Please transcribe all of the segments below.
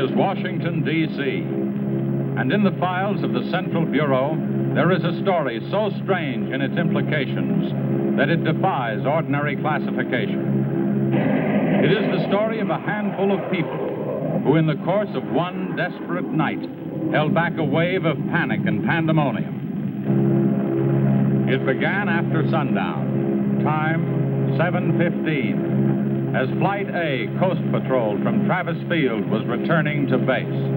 is Washington, D.C., and in the files of the Central Bureau, there is a story so strange in its implications that it defies ordinary classification. It is the story of a handful of people who, in the course of one desperate night, held back a wave of panic and pandemonium. It began after sundown, time 7:15, as Flight A Coast Patrol from Travis Field was returning to base.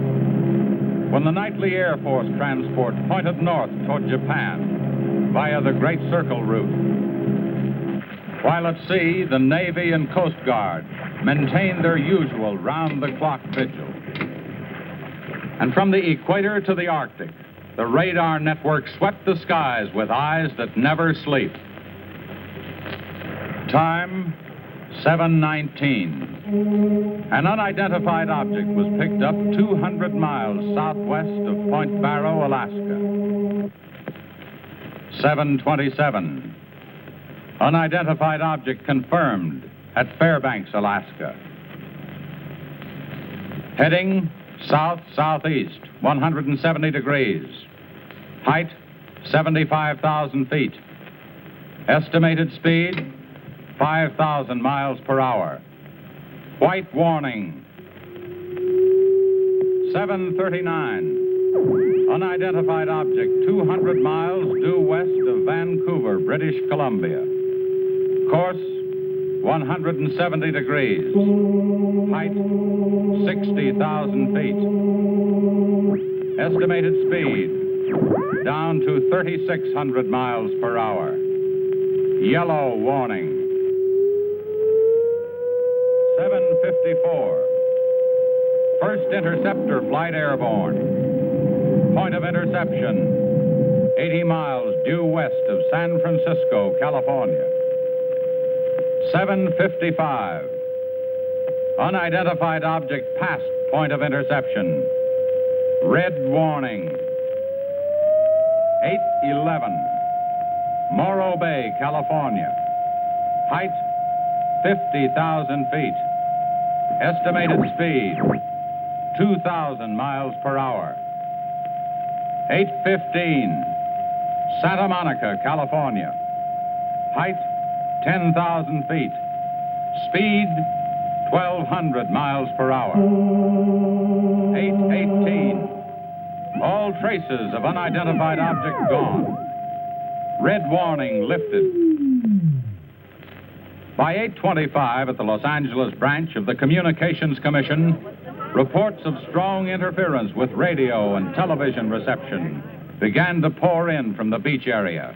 When the nightly Air Force transport pointed north toward Japan via the Great Circle route. While at sea, the Navy and Coast Guard maintained their usual round-the-clock vigil. And from the equator to the Arctic, the radar network swept the skies with eyes that never sleep. Time, 7:19. An unidentified object was picked up 200 miles southwest of Point Barrow, Alaska. 7:27. Unidentified object confirmed at Fairbanks, Alaska. Heading south-southeast, 170 degrees. Height, 75,000 feet. Estimated speed, 5,000 miles per hour. White warning. 7:39. Unidentified object 200 miles due west of Vancouver, British Columbia. Course, 170 degrees. Height, 60,000 feet. Estimated speed, down to 3,600 miles per hour. Yellow warning. 7:54. First interceptor flight airborne. Point of interception, 80 miles due west of San Francisco, California. 7:55. Unidentified object past point of interception. Red warning. 8:11. Morro Bay, California. Height, 50,000 feet. Estimated speed, 2,000 miles per hour. 8:15. Santa Monica, California. Height, 10,000 feet. Speed, 1,200 miles per hour. 8:18. All traces of unidentified object gone. Red warning lifted. By 8:25 at the Los Angeles branch of the Communications Commission, reports of strong interference with radio and television reception began to pour in from the beach area.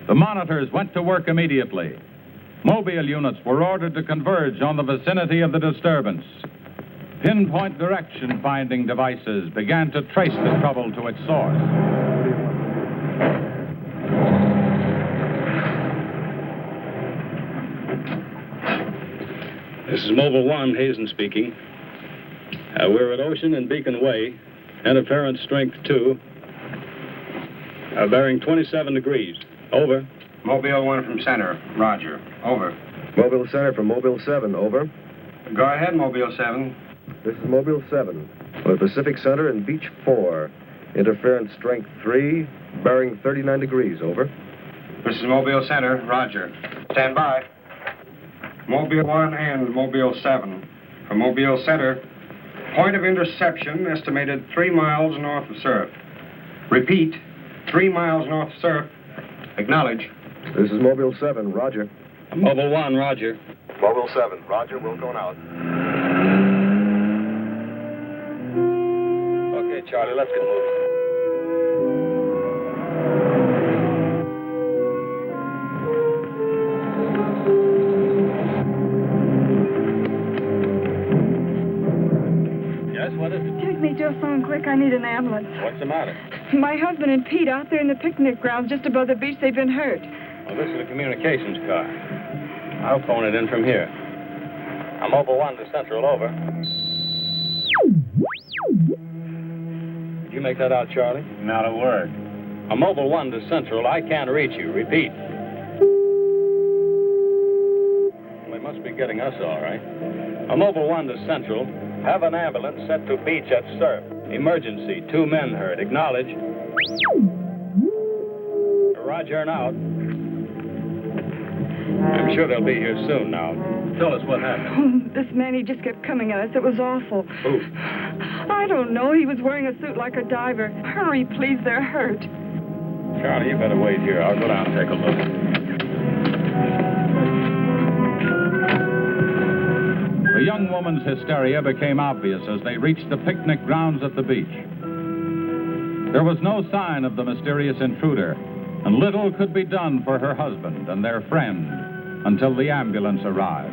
The monitors went to work immediately. Mobile units were ordered to converge on the vicinity of the disturbance. Pinpoint direction-finding devices began to trace the trouble to its source. This is Mobile 1, Hazen speaking. We're at Ocean and Beacon Way. Interference strength 2. Bearing 27 degrees. Over. Mobile 1 from center. Roger. Over. Mobile Center from Mobile 7. Over. Go ahead, Mobile 7. This is Mobile 7. We're Pacific Center and Beach 4. Interference strength 3. Bearing 39 degrees. Over. This is Mobile Center. Roger. Stand by. Mobile 1 and Mobile 7. From Mobile Center. Point of interception estimated 3 miles north of surf. Repeat, 3 miles north of surf. Acknowledge. This is Mobile 7. Roger. Mobile 1, roger. Mobile 7. Roger. We're going out. Okay, Charlie, let's get moving. Yes, what is it? Take me to a phone quick. I need an ambulance. What's the matter? My husband and Pete out there in the picnic grounds just above the beach. They've been hurt. Well, this is a communications car. I'll phone it in from here. I'm Mobile 1 to Central, over. Did you make that out, Charlie? Not a word. I'm Mobile 1 to Central. I can't reach you. Repeat. Well, they must be getting us all right. I'm Mobile 1 to Central. Have an ambulance sent to beach at Surf. Emergency. 2 men hurt. Acknowledge. Roger and out. I'm sure they'll be here soon now. Tell us what happened. This man, he just kept coming at us. It was awful. Who? I don't know. He was wearing a suit like a diver. Hurry, please. They're hurt. Charlie, you better wait here. I'll go down and take a look. The young woman's hysteria became obvious as they reached the picnic grounds at the beach. There was no sign of the mysterious intruder, and little could be done for her husband and their friend until the ambulance arrived.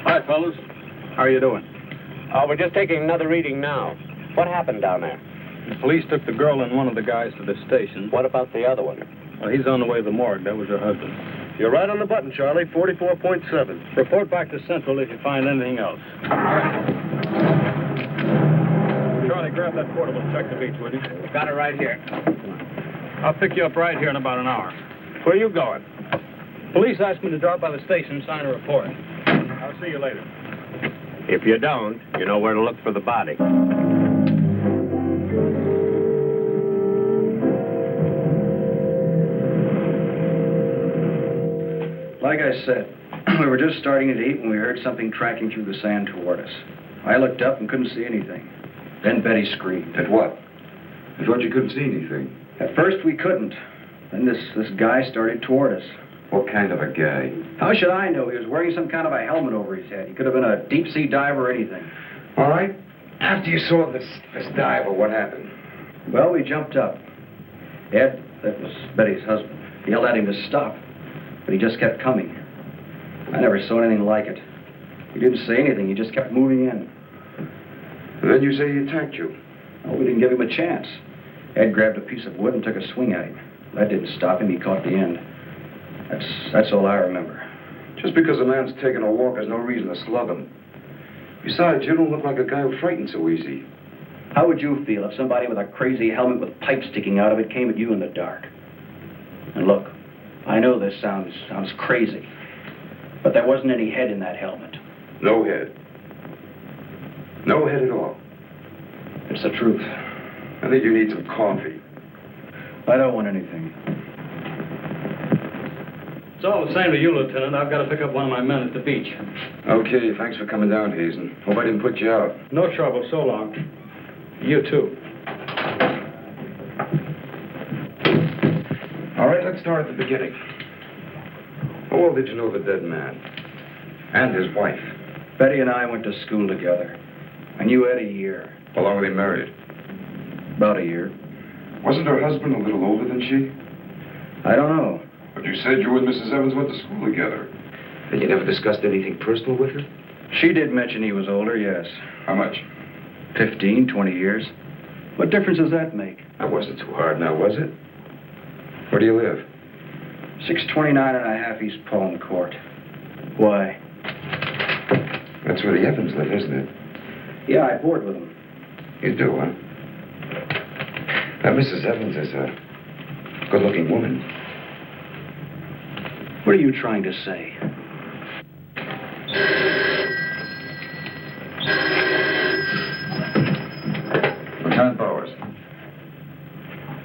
Hi, fellas. How are you doing? We're just taking another reading now. What happened down there? The police took the girl and one of the guys to the station. What about the other one? Well, he's on the way to the morgue. That was her husband. You're right on the button, Charlie. 44.7. Report back to Central if you find anything else. Charlie, grab that portable and check the beach, will you? Got it right here. I'll pick you up right here in about an hour. Where are you going? Police asked me to drop by the station and sign a report. I'll see you later. If you don't, you know where to look for the body. Like I said, we were just starting to eat when we heard something tracking through the sand toward us. I looked up and couldn't see anything. Then Betty screamed. At what? I thought you couldn't see anything. At first we couldn't. Then this guy started toward us. What kind of a guy? How should I know? He was wearing some kind of a helmet over his head. He could have been a deep-sea diver or anything. All right. After you saw this diver, what happened? Well, we jumped up. Ed, that was Betty's husband, yelled at him to stop. But he just kept coming. I never saw anything like it. He didn't say anything. He just kept moving in. And then you say he attacked you. Well, we didn't give him a chance. Ed grabbed a piece of wood and took a swing at him. That didn't stop him. He caught the end. That's all I remember. Just because a man's taking a walk, there's no reason to slug him. Besides, you don't look like a guy who frightens so easy. How would you feel if somebody with a crazy helmet with pipes sticking out of it came at you in the dark? And look, I know this sounds crazy, but there wasn't any head in that helmet. No head. No head at all. It's the truth. I think you need some coffee. I don't want anything. It's all the same to you, Lieutenant. I've got to pick up one of my men at the beach. Okay, thanks for coming down, Hazen. Hope I didn't put you out. No trouble. So long. You too. All right, let's start at the beginning. How well did you know the dead man? And his wife? Betty and I went to school together. I knew Ed a year. How long were they married? About a year. Wasn't her husband a little older than she? I don't know. But you said you and Mrs. Evans went to school together. And you never discussed anything personal with her? She did mention he was older, yes. How much? 15, 20 years. What difference does that make? That wasn't too hard now, was it? Where do you live? 629 and a half East Palm Court. Why? That's where the Evans live, isn't it? Yeah, I board with them. You do, huh? Now, Mrs. Evans is a good-looking woman. What are you trying to say? Lieutenant Bowers.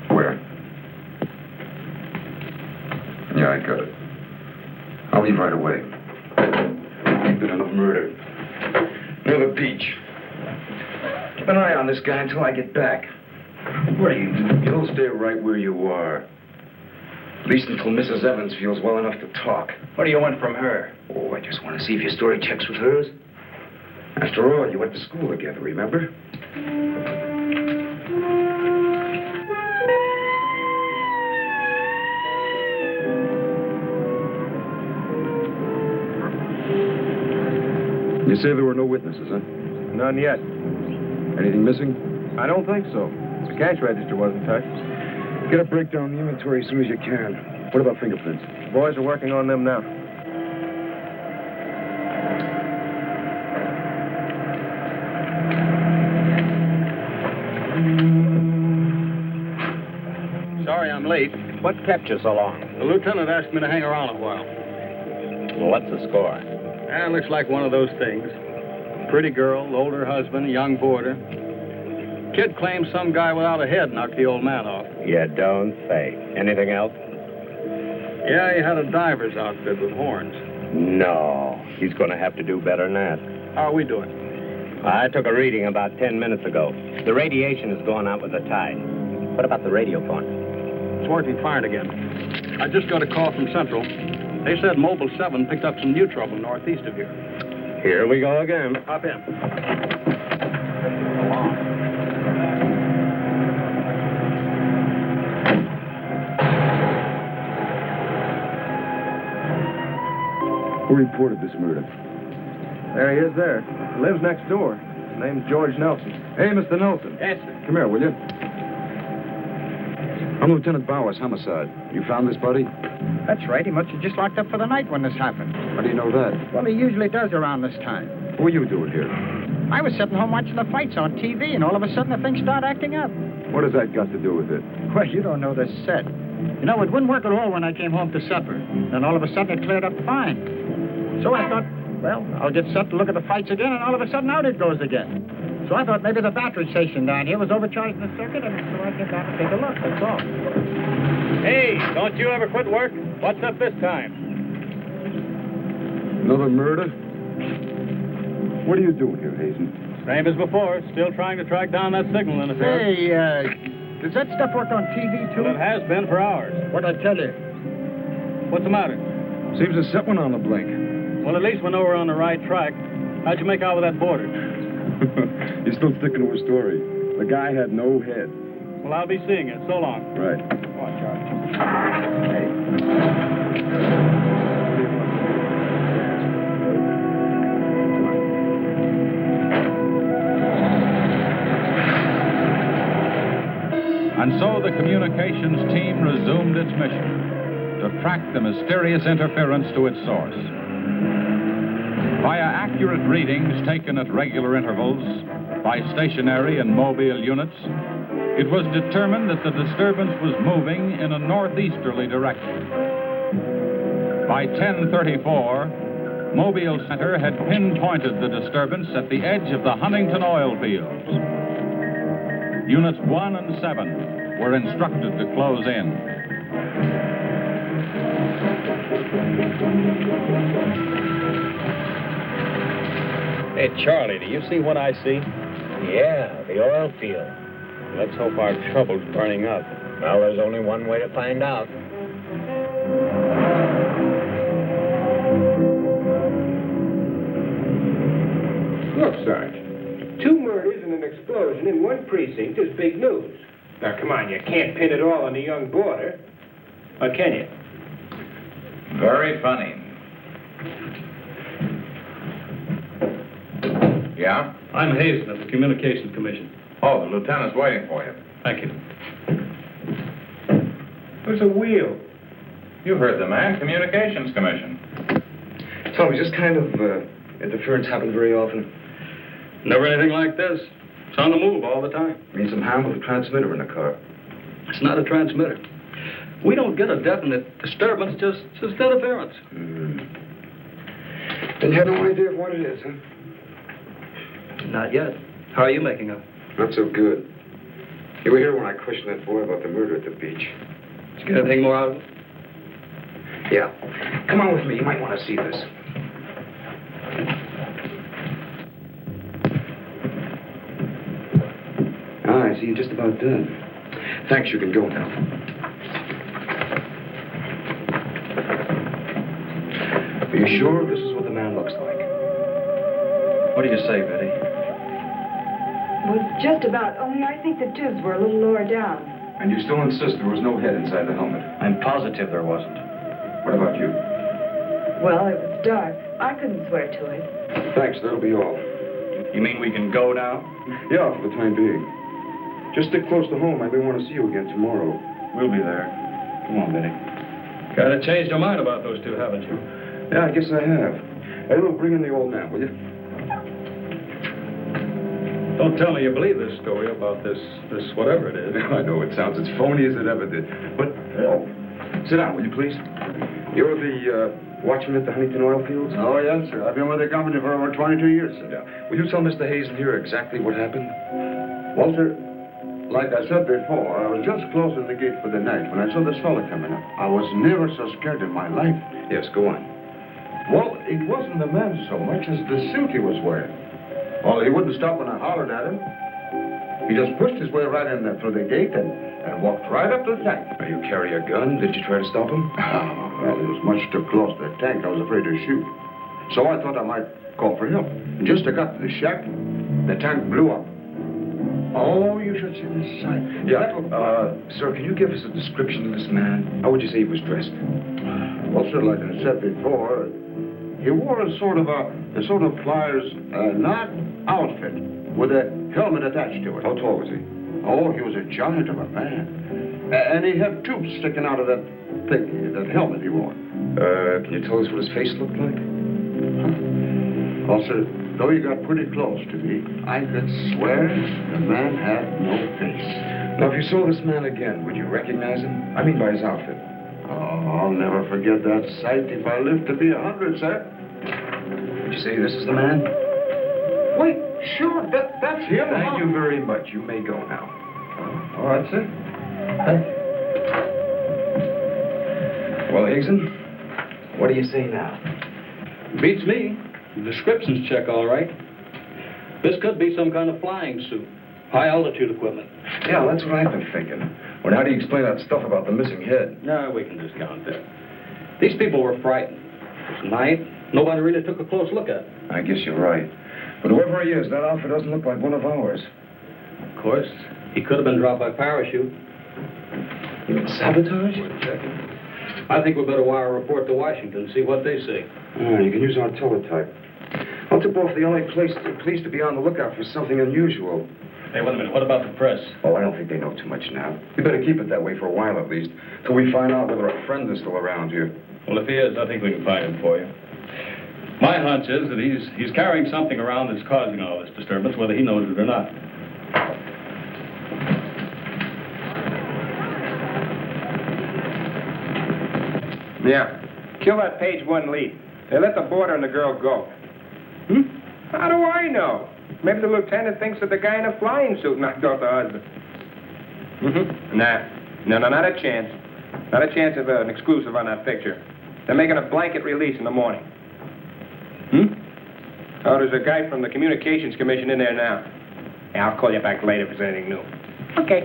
Where? Yeah, I got it. I'll leave right away. Bit of murder. Near the beach. Keep an eye on this guy until I get back. What are you doing? You'll stay right where you are. At least until Mrs. Evans feels well enough to talk. What do you want from her? Oh, I just want to see if your story checks with hers. After all, you went to school together, remember? You say there were no witnesses, huh? None yet. Anything missing? I don't think so. The cash register wasn't touched. Get a breakdown of the inventory as soon as you can. What about fingerprints? Boys are working on them now. What kept you so long? The lieutenant asked me to hang around a while. Well, what's the score? It looks like one of those things. Pretty girl, older husband, young boarder. Kid claims some guy without a head knocked the old man off. You don't say. Anything else? Yeah, he had a diver's outfit with horns. No. He's going to have to do better than that. How are we doing? I took a reading about 10 minutes ago. The radiation is going out with the tide. What about the radio phone? It's working fine again. I just got a call from Central. They said Mobile 7 picked up some new trouble northeast of here. Here we go again. Hop in. Who reported this murder? There he is there. Lives next door. His name's George Nelson. Hey, Mr. Nelson. Yes, sir. Come here, will you? I'm Lieutenant Bowers, homicide. You found this body? That's right. He must have just locked up for the night when this happened. How do you know that? Well, he usually does around this time. What are you doing here? I was sitting home watching the fights on TV, and all of a sudden the thing started acting up. What has that got to do with it? Well, you don't know this set. You know, it wouldn't work at all when I came home to supper. Then all of a sudden it cleared up fine. So I thought, well, I'll get set to look at the fights again, and all of a sudden out it goes again. So I thought maybe the battery station down here was overcharging the circuit, and so I came down to take a look, that's all. Hey, don't you ever quit work? What's up this time? Another murder? What are you doing here, Hazen? Same as before. Still trying to track down that signal interference. Hey, does that stuff work on TV, too? Well, it has been for hours. What'd I tell you? What's the matter? Seems to set one on the blink. Well, at least we know we're on the right track. How'd you make out with that boarder? You're still sticking to a story. The guy had no head. Well, I'll be seeing you. So long. Right. Come on, Charlie. And so the communications team resumed its mission to track the mysterious interference to its source. Via accurate readings taken at regular intervals by stationary and mobile units, it was determined that the disturbance was moving in a northeasterly direction. By 10:34, Mobile Center had pinpointed the disturbance at the edge of the Huntington oil fields. Units 1 and 7 were instructed to close in. Hey, Charlie, do you see what I see? Yeah, the oil field. Let's hope our trouble's burning up. Well, there's only one way to find out. Look, Sarge. 2 murders and an explosion in one precinct is big news. Now, come on, you can't pin it all on the young boarder. Or can you? Very funny. Yeah? I'm Hazen of the Communications Commission. Oh, the lieutenant's waiting for you. Thank you. What's a wheel? You heard the man, Communications Commission. So just kind of interference happen very often. Never anything like this. It's on the move all the time. Means some harm with a transmitter in the car. It's not a transmitter. We don't get a definite disturbance, just interference. Then you have no idea of what it is, huh? Not yet. How are you making up? Not so good. You were here when I questioned that boy about the murder at the beach. Did you get anything more out of it? Yeah. Come on with me. You might want to see this. Ah, I see you're just about done. Thanks, you can go now. Are you sure this is what the man looks like? What do you say, Betty? Well, just about, only I think the tubes were a little lower down. And you still insist there was no head inside the helmet? I'm positive there wasn't. What about you? Well, it was dark. I couldn't swear to it. Thanks, that'll be all. You mean we can go now? Yeah, for the time being. Just stick close to home. I may want to see you again tomorrow. We'll be there. Come on, Betty. Kind of changed your mind about those two, haven't you? Yeah, I guess I have. Hey, look, bring in the old man, will you? Don't tell me you believe this story about this whatever it is. I know it sounds as phony as it ever did. But Oh, sit down, will you, please? You're the watchman at the Huntington oil fields? Oh, yes, sir. I've been with the company for over 22 years, sir. Yeah. Will you tell Mr. Hazen here exactly what happened? Well, sir, like I said before, I was just closing the gate for the night when I saw this fella coming up. I was never so scared in my life. Yes, go on. Well, it wasn't the man so much as the suit he was wearing. Well, he wouldn't stop when I hollered at him. He just pushed his way right in there through the gate and walked right up to the tank. Now, you carry a gun? Did you try to stop him? Well, he was much too close to the tank. I was afraid to shoot. So I thought I might call for help. And just as I got to the shack, the tank blew up. Oh, you should see the sight. Yeah, sir, can you give us a description of this man? How would you say he was dressed? Well, sir, like I said before, he wore a sort of flyer's not outfit with a helmet attached to it. How tall was he? Oh, he was a giant of a man. And he had tubes sticking out of that thing, that helmet he wore. Can you tell us what his face looked like? Well, sir, though he got pretty close to me, I could swear the man had no face. Now, if you saw this man again, would you recognize him? I mean by his outfit. Oh, I'll never forget that sight if I live to be 100, sir. Would you say this is the man? Wait, sure, that's him. Thank you very much. You may go now. All right, sir. Well, Hazen, what do you say now? Beats me. The descriptions check all right. This could be some kind of flying suit. High-altitude equipment. Yeah, that's what I've been thinking. Well, how do you explain that stuff about the missing head? No, we can discount that. These people were frightened. It was night. Nobody really took a close look at it. I guess you're right. But whoever he is, that outfit doesn't look like one of ours. Of course, he could have been dropped by parachute. You mean sabotage? We're checking. I think we better wire a report to Washington and see what they say. Oh, you can use our teletype. I'll tip off the LA police to be on the lookout for something unusual. Hey, wait a minute. What about the press? Oh, I don't think they know too much now. We better keep it that way for a while at least, till we find out whether our friend is still around here. Well, if he is, I think we can find him for you. My hunch is that he's carrying something around that's causing all this disturbance, whether he knows it or not. Yeah. Kill that page 1 lead. They let the boarder and the girl go. How do I know? Maybe the lieutenant thinks that the guy in a flying suit knocked off the husband. No, not a chance. Not a chance of an exclusive on that picture. They're making a blanket release in the morning. Oh, there's a guy from the Communications Commission in there now. Yeah, I'll call you back later if there's anything new. Okay.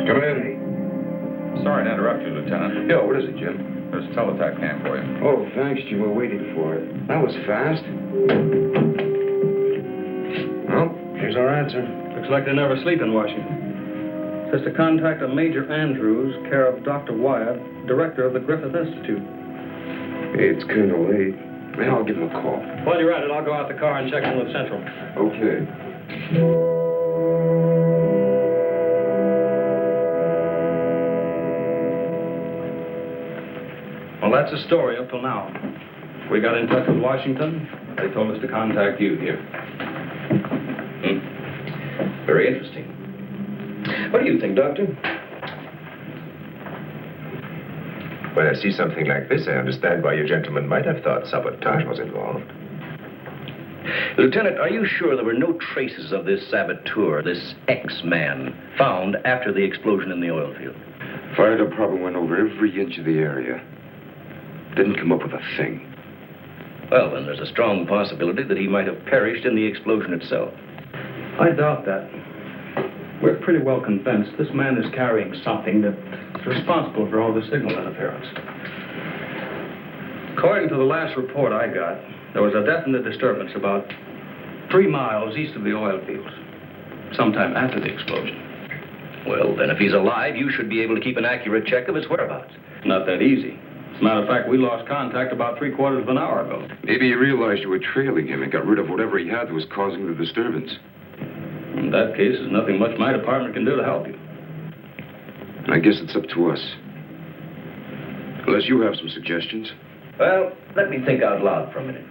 Come in. Sorry to interrupt you, Lieutenant. Yeah, what is it, Jim? There's a teletype cam for you. Oh, thanks, Jim. We're waiting for it. That was fast. Well, here's our answer. Looks like they never sleep in Washington. Says to contact a Major Andrews, care of Dr. Wyatt, director of the Griffith Institute. Hey, it's kind of late. Man, I'll give him a call. While you're at it, I'll go out the car and check in with Central. Okay. Well, that's the story up till now. We got in touch with Washington. They told us to contact you here. Very interesting. What do you think, Doctor? When I see something like this, I understand why you gentlemen might have thought sabotage was involved. Lieutenant, are you sure there were no traces of this saboteur, this X-man, found after the explosion in the oil field? Frak'd-Up probably went over every inch of the area. Didn't come up with a thing. Well, then there's a strong possibility that he might have perished in the explosion itself. I doubt that. We're pretty well convinced this man is carrying something that's responsible for all the signal interference. According to the last report I got, there was a definite disturbance about 3 miles east of the oil fields, sometime after the explosion. Well, then if he's alive, you should be able to keep an accurate check of his whereabouts. Not that easy. As a matter of fact, we lost contact about 3/4 of an hour ago. Maybe he realized you were trailing him and got rid of whatever he had that was causing the disturbance. In that case, there's nothing much my department can do to help you. I guess it's up to us. Unless you have some suggestions. Well, let me think out loud for a minute.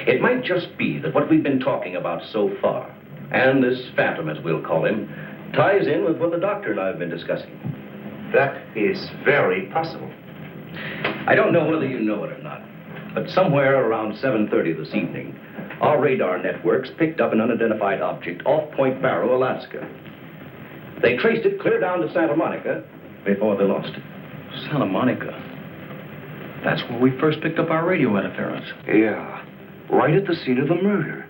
It might just be that what we've been talking about so far And this phantom, as we'll call him, ties in with what the doctor and I have been discussing. That is very possible. I don't know whether you know it or not, but somewhere around 7:30 this evening, our radar networks picked up an unidentified object off Point Barrow, Alaska. They traced it clear down to Santa Monica before they lost it. Santa Monica? That's where we first picked up our radio interference. Yeah, right at the scene of the murder.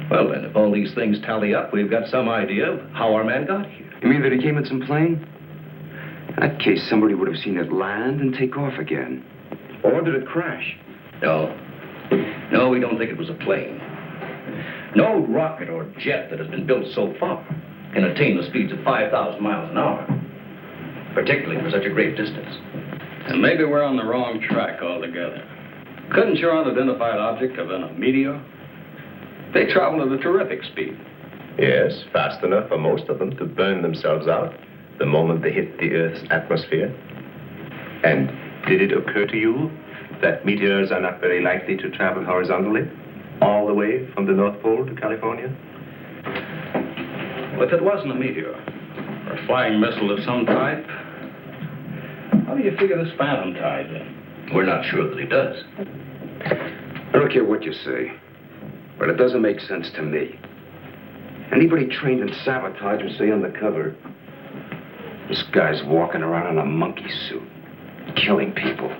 Well, then, if all these things tally up, we've got some idea of how our man got here. You mean that he came in some plane? In that case, somebody would have seen it land and take off again. Or did it crash? No. No, we don't think it was a plane. No rocket or jet that has been built so far can attain the speeds of 5,000 miles an hour, particularly for such a great distance. And maybe we're on the wrong track altogether. Couldn't your unidentified object have been a meteor? They travel at a terrific speed. Yes, fast enough for most of them to burn themselves out the moment they hit the Earth's atmosphere. And did it occur to you that meteors are not very likely to travel horizontally, all the way from the North Pole to California? Well, if it wasn't a meteor, or a flying missile of some type, how do you figure this phantom ties in? We're not sure that he does. I don't care what you say, but it doesn't make sense to me. Anybody trained in sabotage would stay undercover. This guy's walking around in a monkey suit, killing people.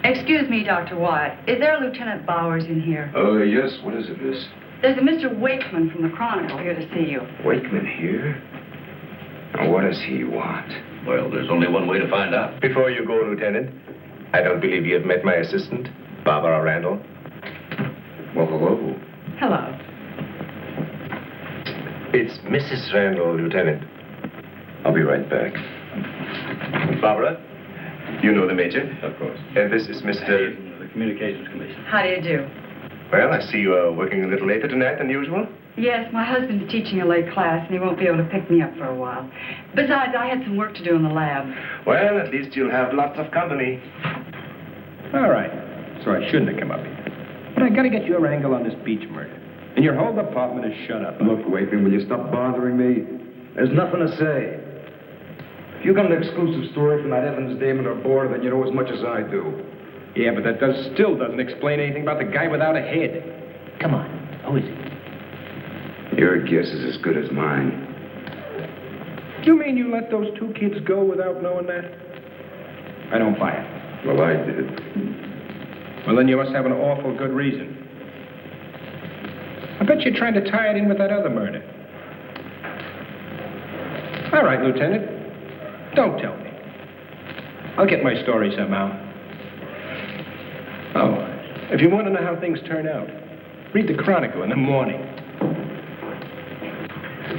Excuse me, Dr. Wyatt. Is there a Lieutenant Bowers in here? Oh, yes. What is it, miss? There's a Mr. Wakeman from the Chronicle here to see you. Wakeman here? Now, what does he want? Well, there's only one way to find out. Before you go, Lieutenant, I don't believe you have met my assistant, Barbara Randall. Well, hello. Hello. It's Mrs. Randall, Lieutenant. I'll be right back. Barbara, you know the Major? Of course. And this is Mr. The Communications Commission. How do you do? Well, I see you are working a little later tonight than usual. Yes, my husband's teaching a late class, and he won't be able to pick me up for a while. Besides, I had some work to do in the lab. Well, at least you'll have lots of company. All right. So I shouldn't have come up here. But I gotta get your angle on this Beach murder. And your whole department is shut up. Look, Wakeman, will you stop bothering me? There's nothing to say. If you got an exclusive story from that Evans Damon or Board, then you know as much as I do. Yeah, but that still doesn't explain anything about the guy without a head. Come on. Who is he? Your guess is as good as mine. You mean you let those two kids go without knowing that? I don't buy it. Well, I did. Well, then you must have an awful good reason. I bet you're trying to tie it in with that other murder. All right, Lieutenant. Don't tell me. I'll get my story somehow. Oh, if you want to know how things turn out, read the Chronicle in the morning.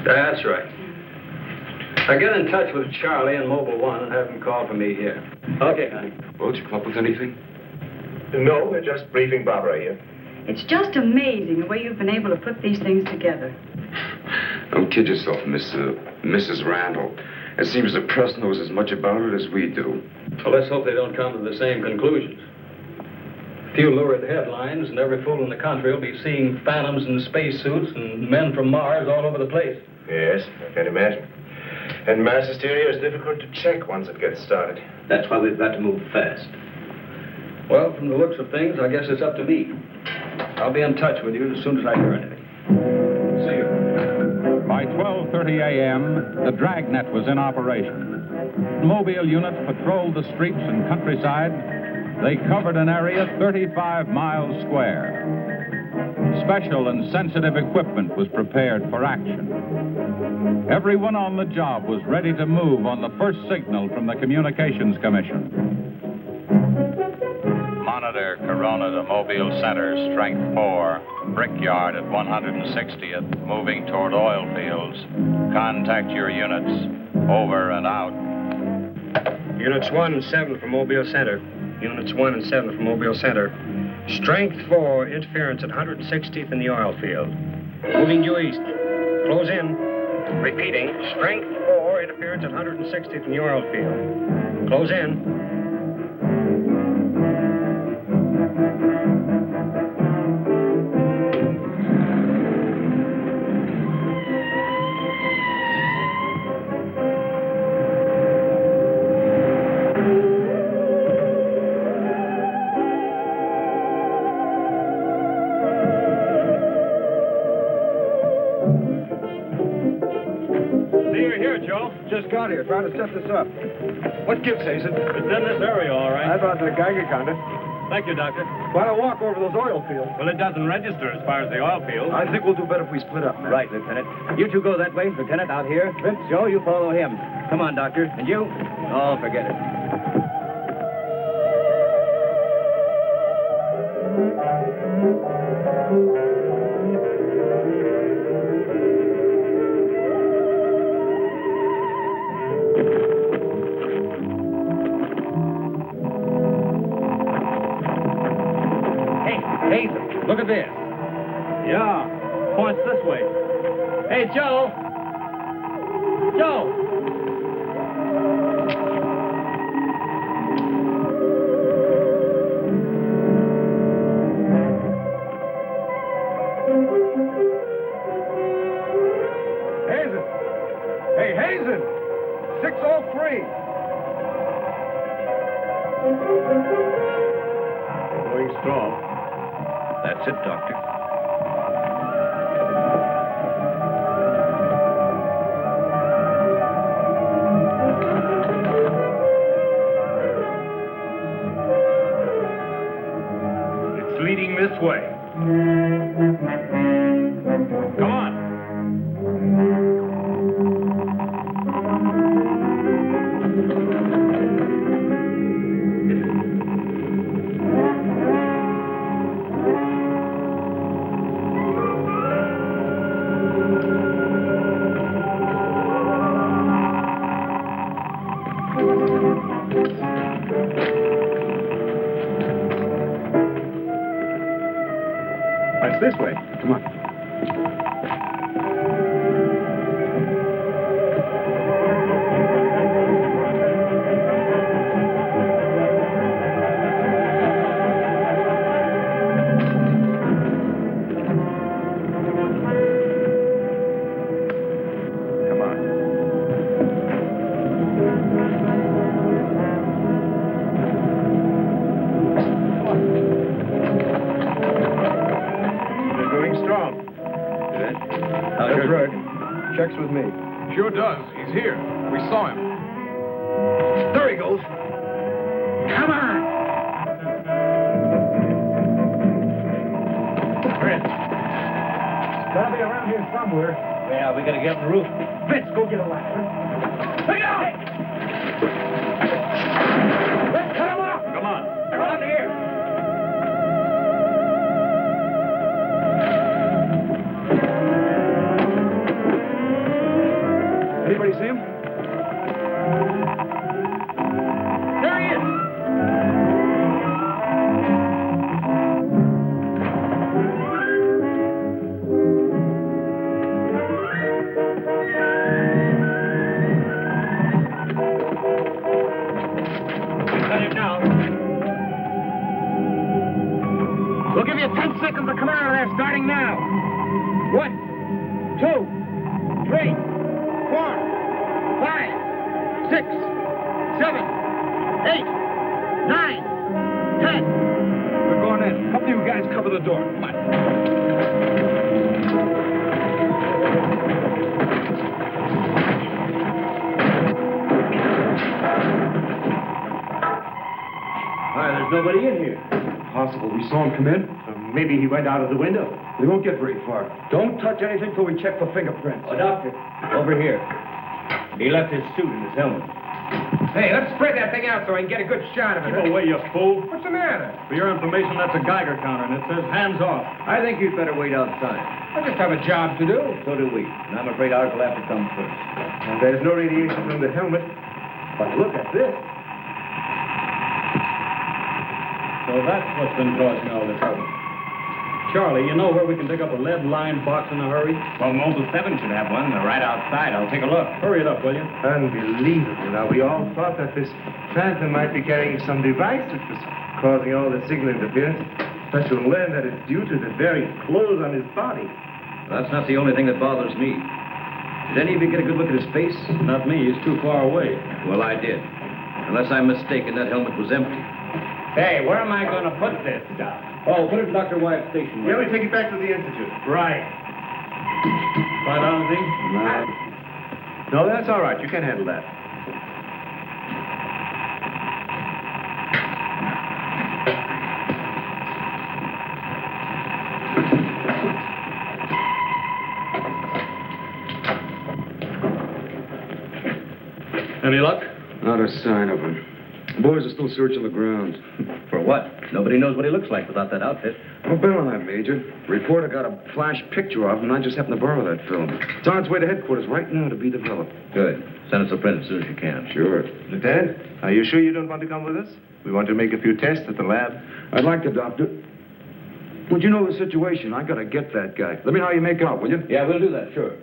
That's right. Now get in touch with Charlie and Mobile One and have him call for me here. Okay, honey. Well, did you come up with anything? No, we're just briefing Barbara here. It's just amazing the way you've been able to put these things together. Don't kid yourself, Mrs. Randall. It seems the press knows as much about it as we do. Well, let's hope they don't come to the same conclusions. A few lurid headlines, and every fool in the country will be seeing phantoms in spacesuits and men from Mars all over the place. Yes, I can imagine. And mass hysteria is difficult to check once it gets started. That's why we've got to move fast. Well, from the looks of things, I guess it's up to me. I'll be in touch with you as soon as I hear anything. See you. By 12:30 a.m., the dragnet was in operation. Mobile units patrolled the streets and countryside. They covered an area 35 miles square. Special and sensitive equipment was prepared for action. Everyone on the job was ready to move on the first signal from the Communications Commission. Monitor Corona to Mobile Center, strength 4. Brickyard at 160th, moving toward oil fields. Contact your units. Over and out. Units 1 and 7 from Mobile Center. Units 1 and 7 from Mobile Center. Strength 4, interference at 160th in the oil field. Moving due east. Close in. Repeating, strength 4, interference at 160th in the oil field. Close in. Just got here, trying to set this up. What gives, Hazen? It's in this area, all right. I thought the Geiger counter. Thank you, Doctor. Why don't walk over those oil fields? Well, it doesn't register as far as the oil field. I think we'll do better if we split up, man. Right, Lieutenant. You two go that way. Lieutenant, out here. Vince, Joe, you follow him. Come on, Doctor. And you? Oh, forget it. Look at this. Yeah, points this way. Hey, Joe. Joe. Hazen. Hey, Hazen. 603. Going strong. That's it, Doctor. It's leading this way. Come on. That's this way. Come on. That's right. Checks with me. Sure does. He's here. We saw him. There he goes. Come on. Chris. It's gotta be around here somewhere. Yeah, we gotta get up the roof. Vince, go get a ladder. Look out! Let's cut him off. Come on. Around here. Anybody see him? There he is! Cut it now. We'll give you 10 seconds to come out of there, starting now. 1, 2, 3, 4, 5, 6, 7, 8, 9, 10. We're going in. Help you guys cover the door. Come on. Why, there's nobody in here. Possible. We saw him come in. Maybe he went out of the window. We won't get very far. Don't touch anything till we check for fingerprints. Oh, Doctor, over here. He left his suit and his helmet. Hey, let's spread that thing out so I can get a good shot of it. Keep away, you fool. What's the matter? For your information, that's a Geiger counter, and it says hands off. I think you'd better wait outside. I just have a job to do. So do we. And I'm afraid ours will have to come first. And there's no radiation from the helmet. But look at this. So that's what's been causing all this trouble. Charlie, you know where we can pick up a lead-lined box in a hurry? Well, Mobile 7 should have one. They're right outside. I'll take a look. Hurry it up, will you? Unbelievable. Now, we all thought that this phantom might be carrying some device that was causing all the signal interference. But to learn that it's due to the very clothes on his body. That's not the only thing that bothers me. Did any of you get a good look at his face? Not me. He's too far away. Well, I did. Unless I'm mistaken, that helmet was empty. Hey, where am I going to put this stuff? Oh, put it in Dr. Wyatt's station. Yeah, we take it back to the Institute. Right. Find out anything? No, that's all right. You can handle that. Any luck? Not a sign of him. The boys are still searching the grounds. For what? Nobody knows what he looks like without that outfit. I'll bet on that, Major. Reporter got a flash picture of him, and I just happened to borrow that film. It's on its way to headquarters right now to be developed. Good. Send us a print as soon as you can. Sure. Lieutenant, are you sure you don't want to come with us? We want to make a few tests at the lab. I'd like to, Doctor. Would you know the situation? I gotta get that guy. Let me know how you make out, will you? Yeah, we'll do that, sure.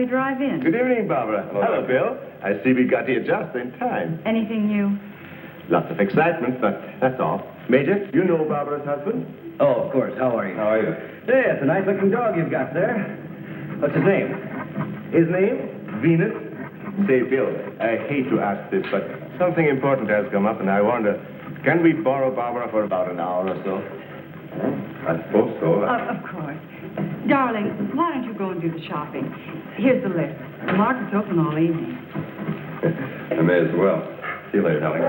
Drive in. Good evening, Barbara. Hello, Bill. I see we got here just in time. Anything new? Lots of excitement, but that's all. Major, you know Barbara's husband? Oh, of course. How are you? How are you? Hey, it's a nice-looking dog you've got there. What's his name? His name? Venus. Say, Bill, I hate to ask this, but something important has come up, and I wonder, can we borrow Barbara for about an hour or so? I suppose so. Of course. Darling, why don't you go and do the shopping? Here's the list. The market's open all evening. I may as well. See you later, darling.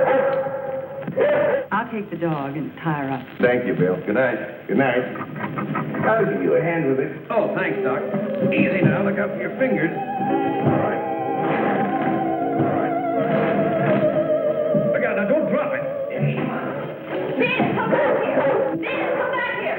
I'll take the dog and tie her up. Thank you, Bill. Good night. Good night. I'll give you a hand with it. Oh, thanks, Doc. Easy now. Look out for your fingers. All right. Look out now. Don't drop it. Ben, come back here. Ben, come back here.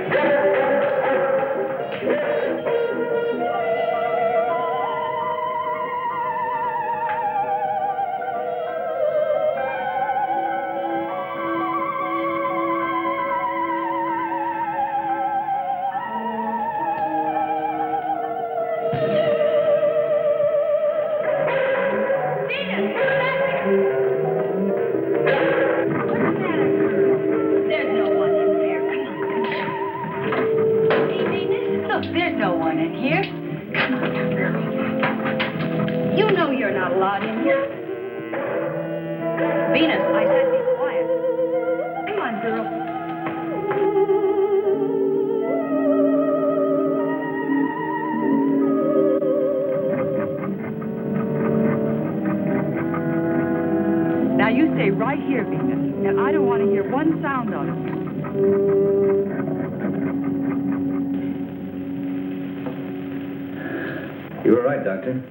You were right, Doctor.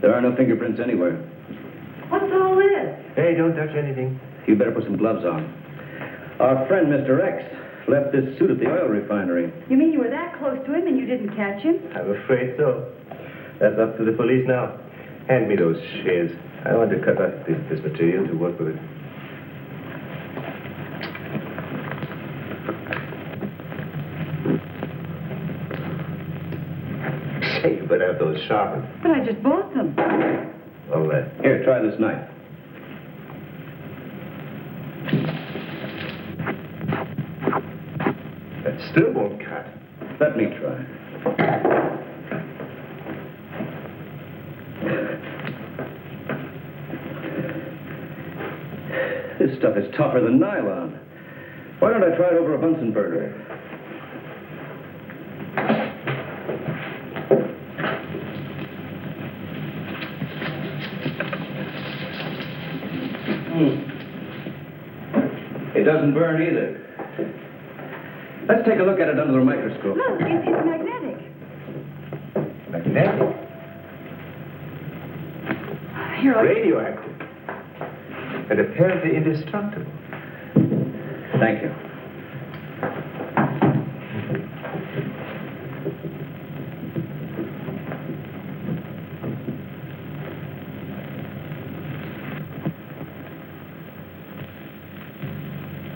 There are no fingerprints anywhere. What's all this? Hey, don't touch anything. You better put some gloves on. Our friend, Mr. X, left this suit at the oil refinery. You mean you were that close to him and you didn't catch him? I'm afraid so. That's up to the police now. Hand me those shades. I want to cut up this material to work with it. Say, you better have those sharpened. But I just bought them. Well, here, try this knife. That still won't cut. Let me try. This stuff is tougher than nylon. Why don't I try it over a Bunsen burner? doesn't burn either. Let's take a look at it under the microscope. Look, it's magnetic. Magnetic? Here, Radioactive. And apparently indestructible. Thank you.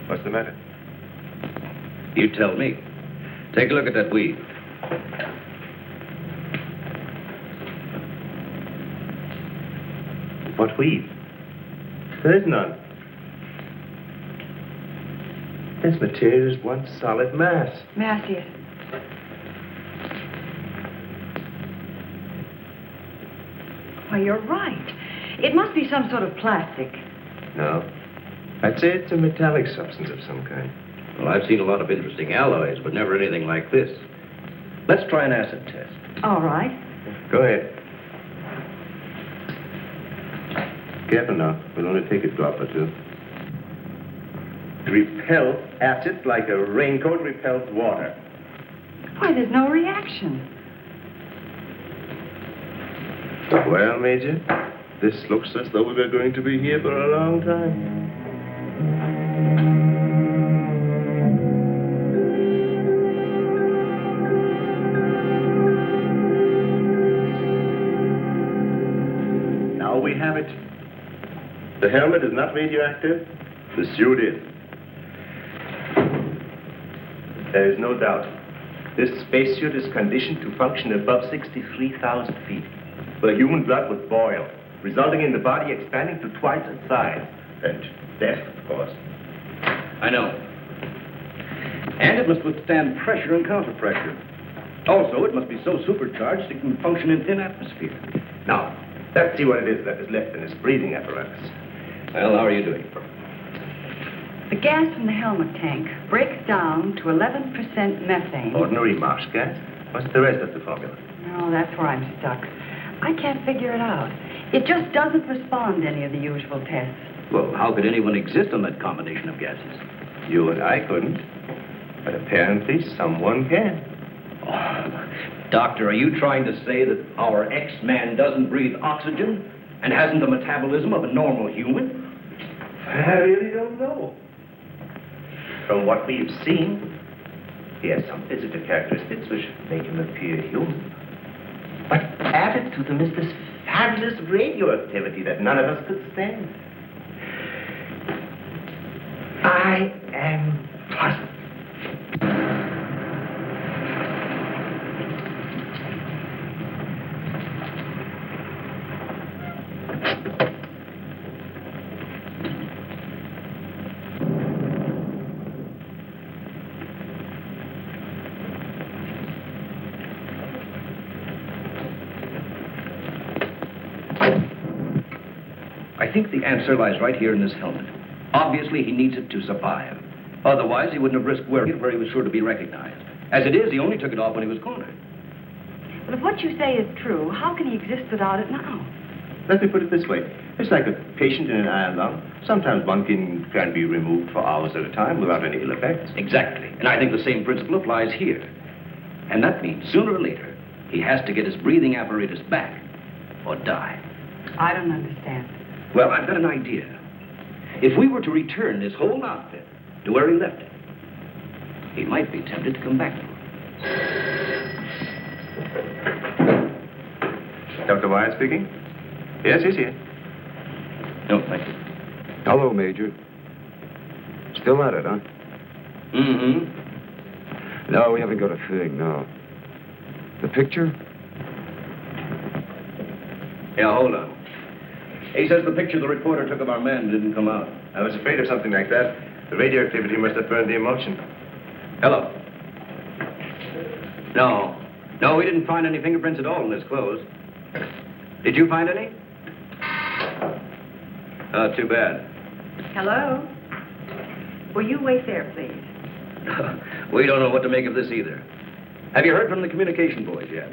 What's the matter? You tell me. Take a look at that weed. What weed? There is none. This material is one solid mass. May I see it? Why, you're right. It must be some sort of plastic. No. I'd say it's a metallic substance of some kind. Well, I've seen a lot of interesting alloys, but never anything like this. Let's try an acid test. All right. Go ahead. Careful now. We'll only take a drop or two. It repels acids like a raincoat repels water. Why, there's no reaction. Well, Major, this looks as though we were going to be here for a long time. Now we have it. The helmet is not radioactive. The suit is. There is no doubt. This spacesuit is conditioned to function above 63,000 feet, where human blood would boil, resulting in the body expanding to twice its size. And death, of course. I know. And it must withstand pressure and counterpressure. Also, it must be so supercharged it can function in thin atmosphere. Now, let's see what it is that is left in this breathing apparatus. Well, how are you doing? The gas from the helmet tank breaks down to 11% methane. Ordinary marsh gas? What's the rest of the formula? Oh, that's where I'm stuck. I can't figure it out. It just doesn't respond to any of the usual tests. Well, how could anyone exist on that combination of gases? You and I couldn't. But apparently someone can. Oh, Doctor, are you trying to say that our X-Man doesn't breathe oxygen and hasn't the metabolism of a normal human? I really don't know. From what we've seen, he has some physical characteristics which make him appear human. But added to them is this fabulous radioactivity that none of us could stand. I am puzzled. I think the answer lies right here in this helmet. Obviously, he needs it to survive. Otherwise, he wouldn't have risked wearing it where he was sure to be recognized. As it is, he only took it off when he was cornered. But if what you say is true, how can he exist without it now? Let me put it this way. It's like a patient in an iron lung. Sometimes one can be removed for hours at a time without any ill effects. Exactly. And I think the same principle applies here. And that means sooner or later, he has to get his breathing apparatus back or die. I don't understand. Well, I've got an idea. If we were to return this whole outfit to where he left it, he might be tempted to come back for it. Dr. Wyatt speaking? Yes, he's here. No, thank you. Hello, Major. Still at it, huh? Mm-hmm. No, we haven't got a thing, no. The picture? Yeah, hold on. He says the picture the reporter took of our man didn't come out. I was afraid of something like that. The radioactivity must have burned the emulsion. Hello. No, we didn't find any fingerprints at all in his clothes. Did you find any? Oh, too bad. Hello? Will you wait there, please? We don't know what to make of this either. Have you heard from the communication boys yet?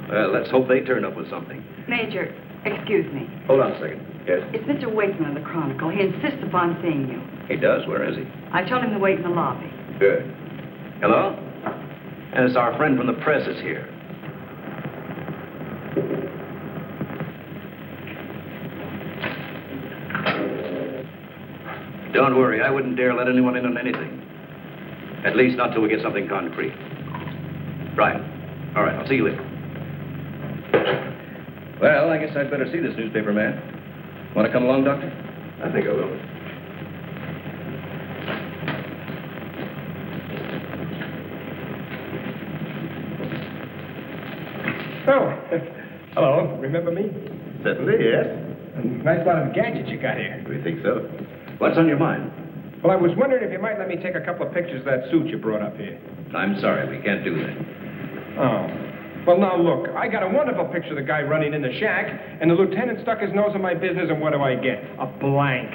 Well, let's hope they turn up with something. Major, excuse me. Hold on a second. Yes? It's Mr. Wakeman of the Chronicle. He insists upon seeing you. He does? Where is he? I told him to wait in the lobby. Good. Hello? Yes, our friend from the press is here. Don't worry, I wouldn't dare let anyone in on anything. At least not till we get something concrete. Right. All right, I'll see you later. Well, I guess I'd better see this newspaper man. Want to come along, Doctor? I think I will. Oh, hello. Remember me? Certainly, yes. A nice lot of gadgets you got here. We think so. What's on your mind? Well, I was wondering if you might let me take a couple of pictures of that suit you brought up here. I'm sorry, we can't do that. Oh. Well, now, look, I got a wonderful picture of the guy running in the shack, and the lieutenant stuck his nose in my business, and what do I get? A blank.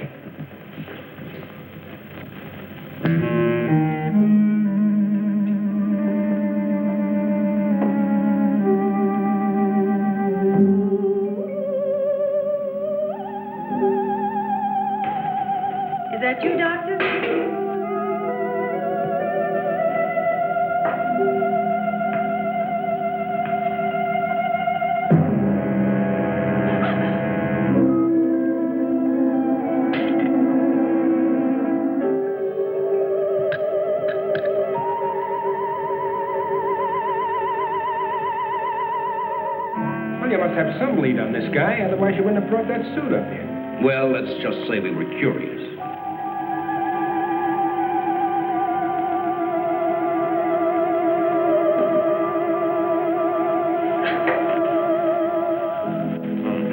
Is that you, Doctor? Well, you must have some lead on this guy, otherwise you wouldn't have brought that suit up here. Well, let's just say we were curious.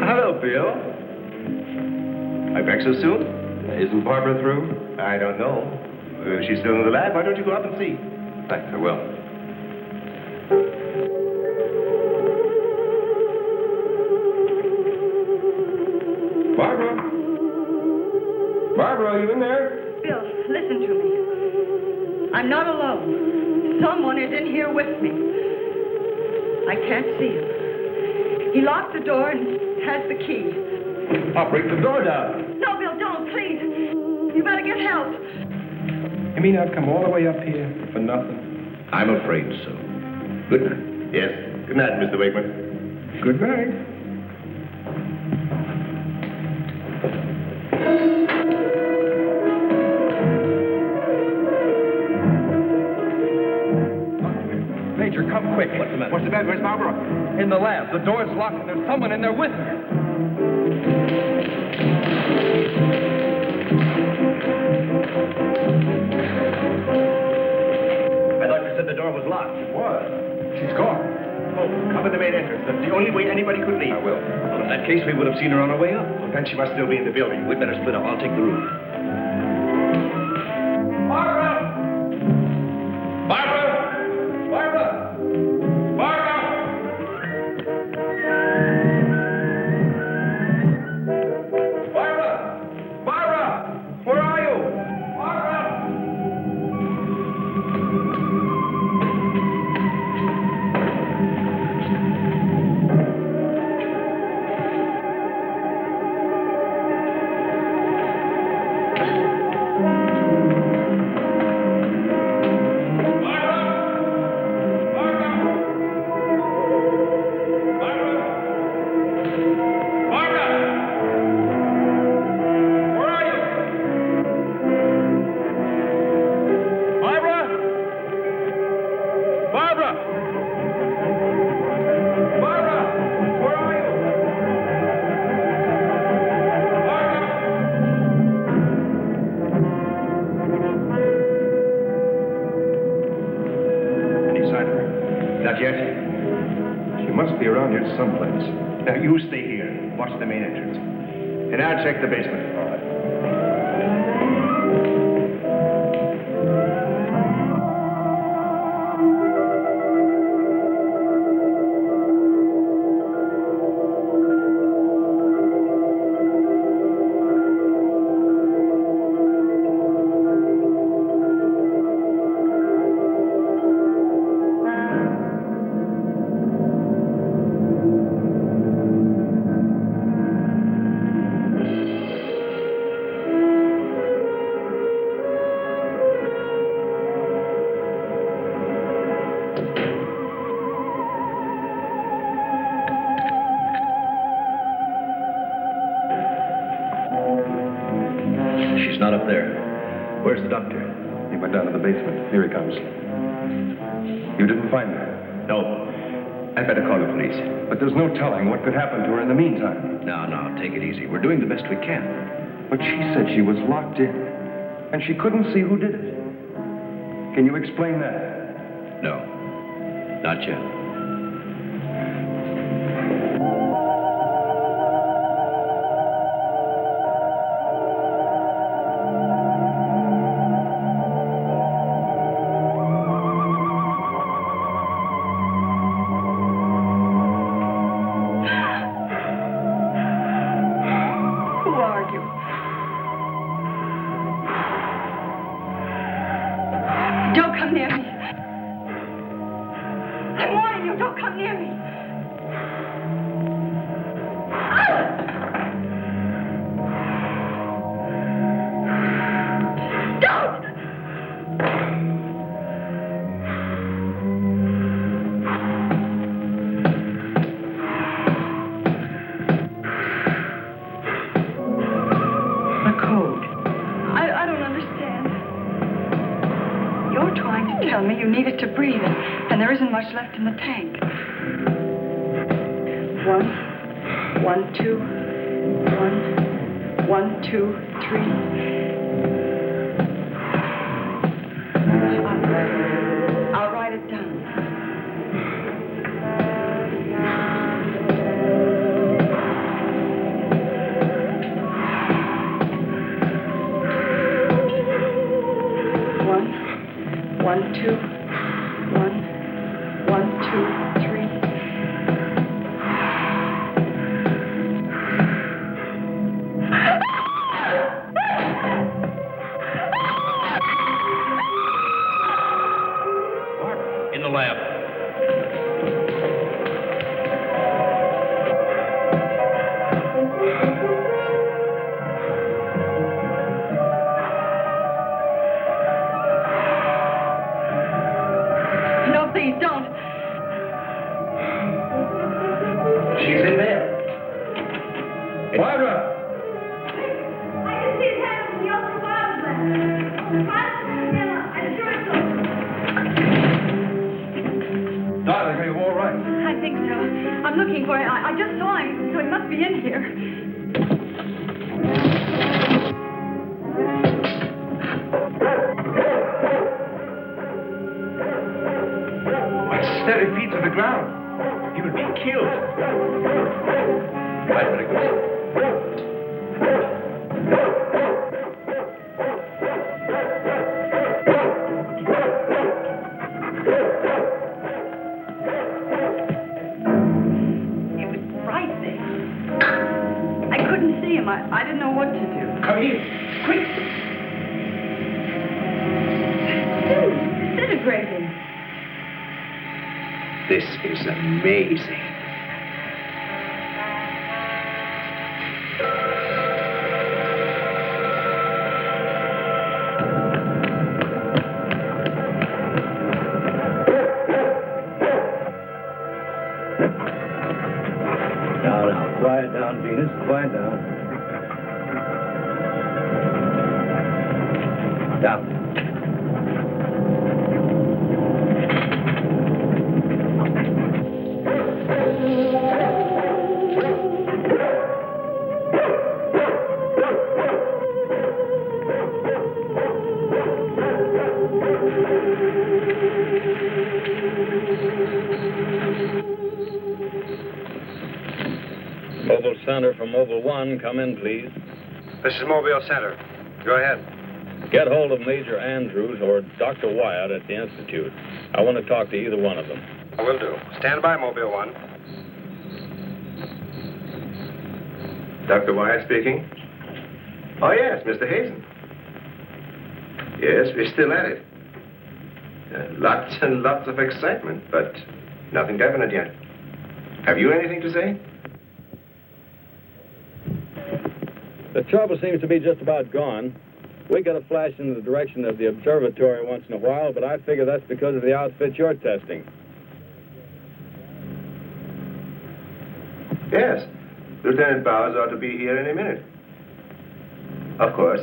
Hello, Bill. Are you back so soon? Isn't Barbara through? I don't know. If she's still in the lab, why don't you go up and see? I will. Barbara? Barbara, are you in there? Bill, listen to me. I'm not alone. Someone is in here with me. I can't see him. He locked the door and has the key. I'll break the door down. No, Bill, don't, please. You better get help. You mean I've come all the way up here for nothing? I'm afraid so. Good night. Yes. Good night, Mr. Wakeman. Good night. Major, come quick. What's the matter? What's the matter? Where's Barbara? In the lab. The door's locked and there's someone in there with her. I thought you said the door was locked. It was. She's gone. Oh, cover the main entrance. That's the only way anybody could leave. I will. Well, in that case, we would have seen her on her way up. Well, then she must still be in the building. We'd better split up. I'll take the roof. Barbara! Barbara! Barbara! Barbara! Barbara! Barbara! Where are you? Barbara! Not yet. She must be around here someplace. Now, you stay here. Watch the main entrance. And I'll check the basement. All right. Here he comes. You didn't find her? No. I'd better call the police. But there's no telling what could happen to her in the meantime. No, take it easy. We're doing the best we can. But she said she was locked in, and she couldn't see who did it. Can you explain that? No, not yet. To breathe, and there isn't much left in the tank. 1, 1, 2, 1, 1, 2, 3. I'll write it down. One, 2. 1, 2, 3. In the lab. No, please don't. She's in there. Barbara! I can see his head from the ultraviolet lens. I'm sure it's over. Darling, are you all right? I think so. I'm looking for him. I just saw him, so he must be in here. Steady feet to the ground. He would be killed. Right, very good. He was right there. I couldn't see him. I didn't know what to do. Come here, quick. Disintegrating. This is amazing. Now, quiet down, Venus. Quiet down. Down. Mobile Center from Mobile 1, come in, please. This is Mobile Center. Go ahead. Get hold of Major Andrews or Dr. Wyatt at the Institute. I want to talk to either one of them. I will do. Stand by, Mobile 1. Dr. Wyatt speaking. Oh, yes, Mr. Hazen. Yes, we're still at it. Lots and lots of excitement, but nothing definite yet. Have you anything to say? The trouble seems to be just about gone. We get a flash in the direction of the observatory once in a while, but I figure that's because of the outfit you're testing. Yes. Lieutenant Bowers ought to be here any minute. Of course.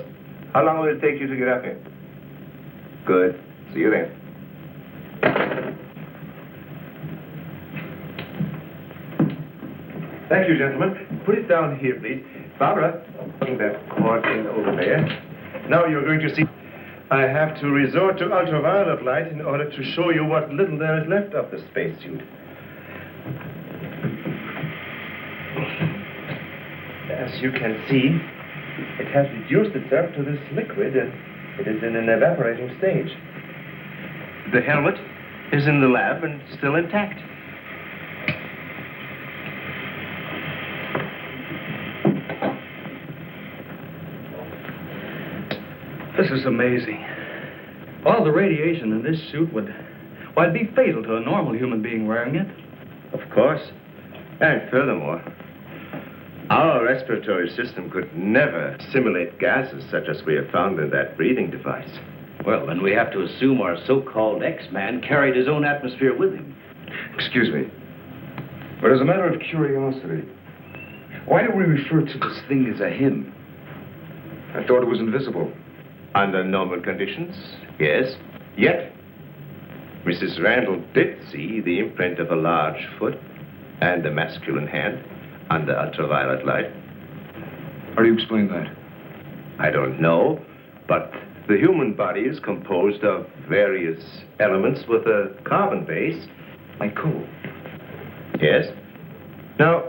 How long will it take you to get up here? Good. See you then. Thank you, gentlemen. Put it down here, please. Barbara, putting that cord in over there. Now you're going to see. I have to resort to ultraviolet light in order to show you what little there is left of the spacesuit. As you can see, it has reduced itself to this liquid and it is in an evaporating stage. The helmet is in the lab and still intact. This is amazing. All the radiation in this suit would be fatal to a normal human being wearing it. Of course. And furthermore, our respiratory system could never simulate gases such as we have found in that breathing device. Well, then we have to assume our so-called X-Man carried his own atmosphere with him. Excuse me, but as a matter of curiosity, why do we refer to this thing as a him? I thought it was invisible. Under normal conditions, yes. Yet, Mrs. Randall did see the imprint of a large foot and a masculine hand under ultraviolet light. How do you explain that? I don't know, but the human body is composed of various elements with a carbon base. Like coal. Yes. Now,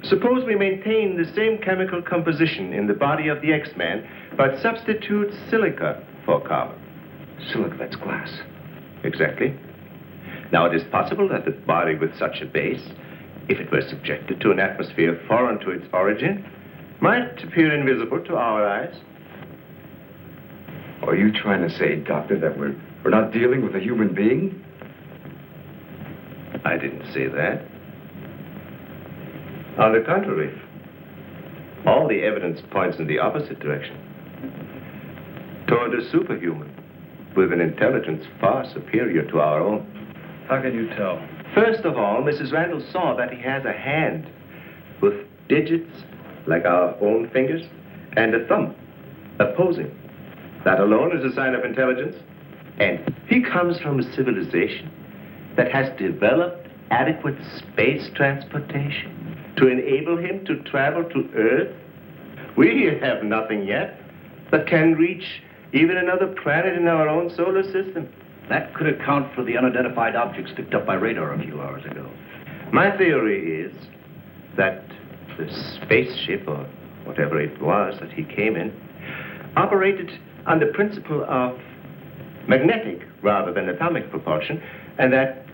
suppose we maintain the same chemical composition in the body of the X-Man, but substitute silica for carbon. Silica, that's glass. Exactly. Now, it is possible that the body with such a base, if it were subjected to an atmosphere foreign to its origin, might appear invisible to our eyes. Are you trying to say, Doctor, that we're not dealing with a human being? I didn't say that. On the contrary, all the evidence points in the opposite direction. Toward a superhuman with an intelligence far superior to our own. How can you tell? First of all, Mrs. Randall saw that he has a hand with digits like our own fingers and a thumb opposing. That alone is a sign of intelligence. And he comes from a civilization that has developed adequate space transportation to enable him to travel to Earth. We have nothing yet that can reach even another planet in our own solar system. That could account for the unidentified objects picked up by radar a few hours ago. My theory is that the spaceship, or whatever it was that he came in, operated on the principle of magnetic rather than atomic propulsion, and that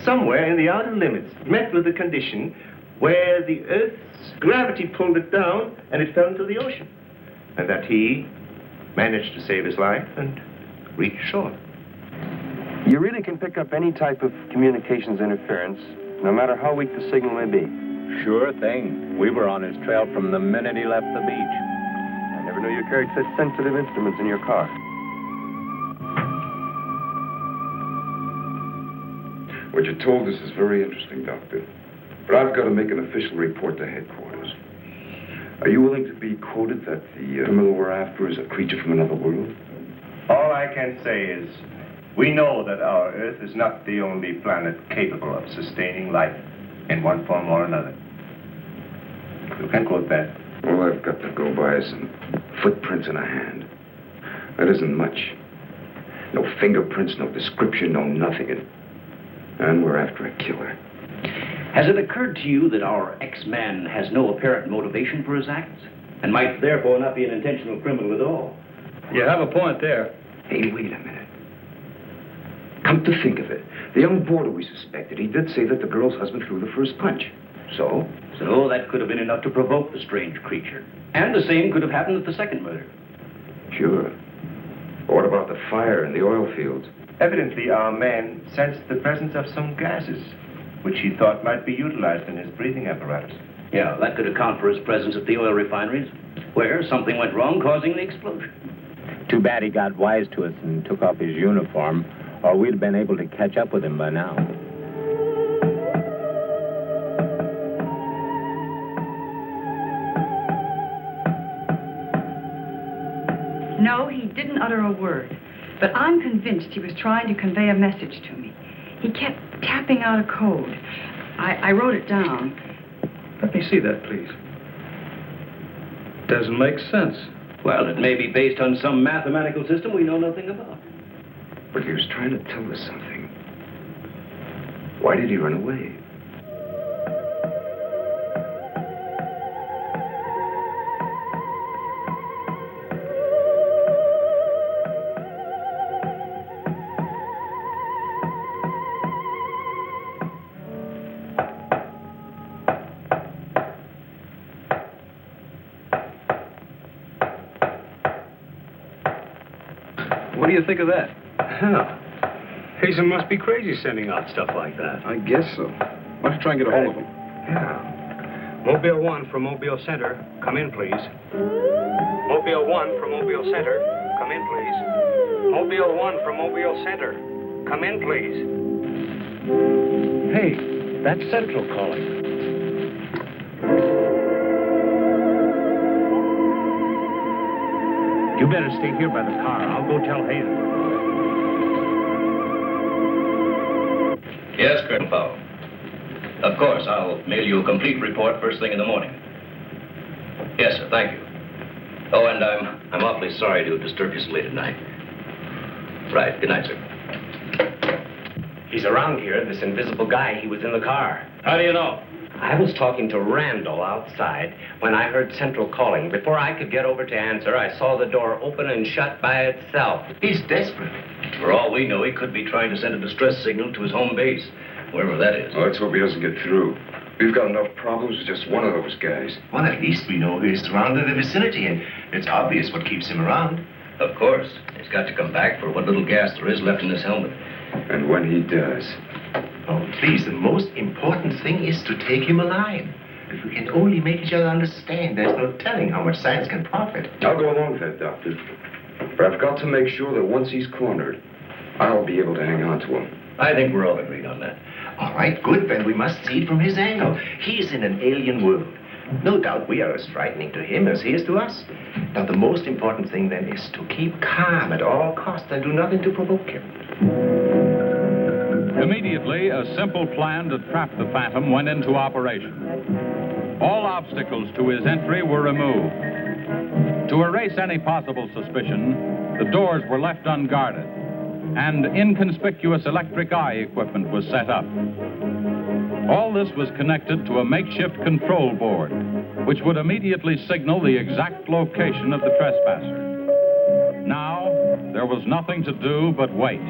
somewhere in the outer limits met with a condition where the Earth's gravity pulled it down and it fell into the ocean, and that he managed to save his life and reach shore. You really can pick up any type of communications interference, no matter how weak the signal may be. Sure thing. We were on his trail from the minute he left the beach. I never knew you carried such sensitive instruments in your car. What you told us is very interesting, Doctor. But I've got to make an official report to headquarters. Are you willing to be quoted that the criminal we're after is a creature from another world? All I can say is, we know that our Earth is not the only planet capable of sustaining life in one form or another. You can quote that. All I've got to go by is some footprints in a hand. That isn't much. No fingerprints, no description, no nothing. And we're after a killer. Has it occurred to you that our X-Man has no apparent motivation for his acts, and might therefore not be an intentional criminal at all? You have a point there. Hey, wait a minute. Come to think of it, the young boarder we suspected, he did say that the girl's husband threw the first punch. So? So that could have been enough to provoke the strange creature. And the same could have happened at the second murder. Sure. But what about the fire in the oil fields? Evidently, our man sensed the presence of some gases, which he thought might be utilized in his breathing apparatus. Yeah, that could account for his presence at the oil refineries, where something went wrong, causing the explosion. Too bad he got wise to us and took off his uniform, or we'd have been able to catch up with him by now. No, he didn't utter a word. But I'm convinced he was trying to convey a message to me. He kept tapping out a code. I wrote it down. Let me see that, please. Doesn't make sense. Well, it may be based on some mathematical system we know nothing about. But he was trying to tell us something. Why did he run away? What do you think of that? Hell, Hazen must be crazy sending out stuff like that. I guess so. Why don't you try and get a hold of him? Yeah. Mobile 1 from Mobile Center. Come in, please. Mobile 1 from Mobile Center. Come in, please. Mobile 1 from Mobile Center. Come in, please. Hey, that's Central calling. You better stay here by the car. I'll go tell Hazen. Yes, Colonel Powell. Of course, I'll mail you a complete report first thing in the morning. Yes, sir, thank you. Oh, and I'm awfully sorry to disturb you so late at night. Right, good night, sir. He's around here, this invisible guy. He was in the car. How do you know? I was talking to Randall outside when I heard Central calling. Before I could get over to answer, I saw the door open and shut by itself. He's desperate. For all we know, he could be trying to send a distress signal to his home base, wherever that is. Well, let's hope he doesn't get through. We've got enough problems with just one of those guys. Well, at least we know he's surrounded the vicinity, and it's obvious what keeps him around. Of course. He's got to come back for what little gas there is left in his helmet. And when he does... Oh, please, the most important thing is to take him alive. If we can only make each other understand, there's no telling how much science can profit. I'll go along with that, Doctor. But I've got to make sure that once he's cornered, I'll be able to hang on to him. I think we're all agreed on that. All right, good. Then we must see it from his angle. He's in an alien world. No doubt we are as frightening to him as he is to us. Now, the most important thing then is to keep calm at all costs and do nothing to provoke him. Immediately, a simple plan to trap the Phantom went into operation. All obstacles to his entry were removed. To erase any possible suspicion, the doors were left unguarded, and inconspicuous electric eye equipment was set up. All this was connected to a makeshift control board, which would immediately signal the exact location of the trespasser. Now, there was nothing to do but wait.